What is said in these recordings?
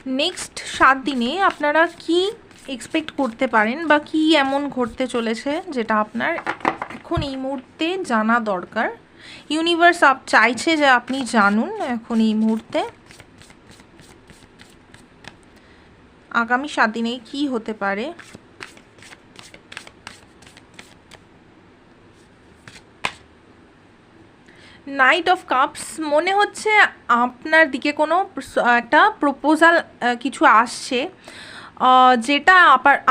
Next 7 দিনে আপনারা কি এক্সপেক্ট করতে পারেন বা কি এমন ঘটতে চলেছে যেটা আপনার এখন এই মুহূর্তে জানা দরকার। ইউনিভার্স চাইছে যে আপনি জানুন এখন এই মুহূর্তে আগামী 7 দিনে কি হতে পারে। নাইট অফ কাপস, মনে হচ্ছে আপনার দিকে কোনো একটা প্রপোজাল কিছু আসছে, যেটা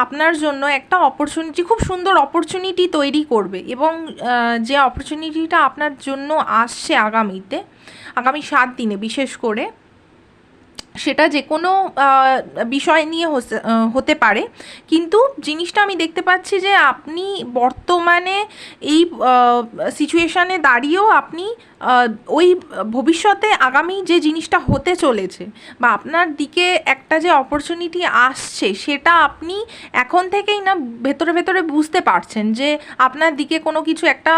আপনার জন্য একটা অপরচুনিটি, খুব সুন্দর অপরচুনিটি তৈরি করবে। এবং যে অপরচুনিটিটা আপনার জন্য আসছে আগামী 7 দিনে বিশেষ করে, সেটা যে কোনো বিষয় নিয়ে হতে পারে। কিন্তু জিনিসটা আমি দেখতে পাচ্ছি যে আপনি বর্তমানে এই সিচুয়েশানে দাঁড়িয়েও আপনি ওই ভবিষ্যতে আগামী যে জিনিসটা হতে চলেছে বা আপনার দিকে একটা যে অপরচুনিটি আসছে, সেটা আপনি এখন থেকেই না ভেতরে ভেতরে বুঝতে পারছেন যে আপনার দিকে কোনো কিছু একটা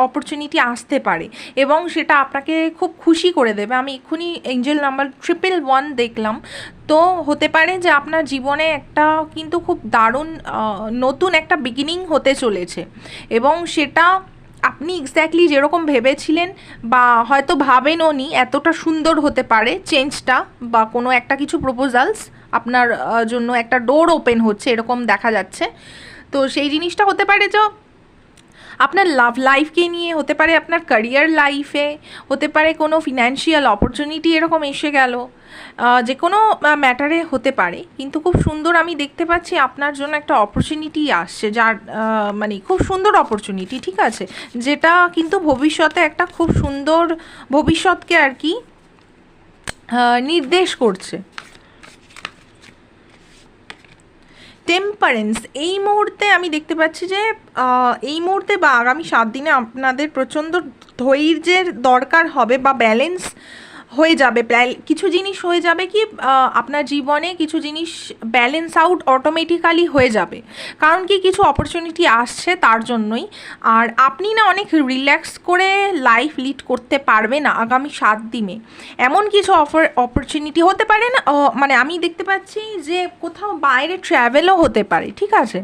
অপরচুনিটি আসতে পারে এবং সেটা আপনাকে খুব খুশি করে দেবে। আমি এক্ষুনি এঞ্জেল নাম্বার 111 দেখলাম। তো হতে পারে যে আপনার জীবনে একটা কিন্তু খুব দারুণ নতুন একটা বিগিনিং হতে চলেছে এবং সেটা আপনি এক্স্যাক্টলি যেরকম ভেবেছিলেন বা হয়তো ভাবেনও নি এতটা সুন্দর হতে পারে চেঞ্জটা, বা কোনো একটা কিছু প্রপোজালস আপনার জন্য একটা ডোর ওপেন হচ্ছে এরকম দেখা যাচ্ছে। তো সেই জিনিসটা হতে পারে যে আপনার লাভ লাইফকে নিয়ে, হতে পারে আপনার ক্যারিয়ার লাইফে, হতে পারে কোনো ফিনান্সিয়াল অপরচুনিটি এরকম এসে গেল, যে কোনো ম্যাটারে হতে পারে। কিন্তু খুব সুন্দর আমি দেখতে পাচ্ছি আপনার জন্য একটা অপরচুনিটি আসছে, যার মানে খুব সুন্দর অপরচুনিটি, ঠিক আছে, যেটা কিন্তু ভবিষ্যতে একটা খুব সুন্দর ভবিষ্যৎকে আর কি নির্দেশ করছে। টেম্পারেন্স, এই মুহূর্তে আমি দেখতে পাচ্ছি যে এই মুহূর্তে বা আগামী 7 দিনে আপনাদের প্রচণ্ড ধৈর্যের দরকার হবে বা ব্যালেন্স হয়ে যাবে। কিছু জিনিস হয়ে যাবে কি আপনার জীবনে কিছু জিনিস ব্যালেন্স আউট অটোমেটিক্যালি হয়ে যাবে, কারণ কি কিছু অপরচুনিটি আসছে তার জন্যই। আর আপনি না অনেক রিল্যাক্স করে লাইফ লিড করতে পারবে না আগামী 7 দিনে। এমন কিছু অপরচুনিটি হতে পারে না, মানে আমি দেখতে পাচ্ছি যে কোথাও বাইরে ট্র্যাভেলও হতে পারে, ঠিক আছে।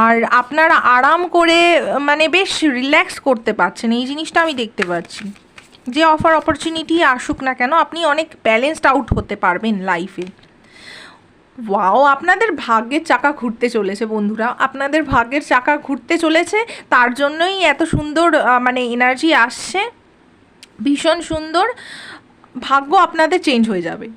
আর আপনারা আরাম করে মানে বেশ রিল্যাক্স করতে পারছেন, এই জিনিসটা আমি দেখতে পাচ্ছি। যে অপরচুনিটি আসুক না কেন আপনি অনেক ব্যালেন্সড আউট হতে পারবেন লাইফে। ওয়াও, আপনাদের ভাগ্যের চাকা ঘুরতে চলেছে বন্ধুরা, আপনাদের ভাগ্যের চাকা ঘুরতে চলেছে, তার জন্যই এত সুন্দর মানে এনার্জি আসছে, ভীষণ সুন্দর। ভাগ্য আপনাদের চেঞ্জ হয়ে যাবে।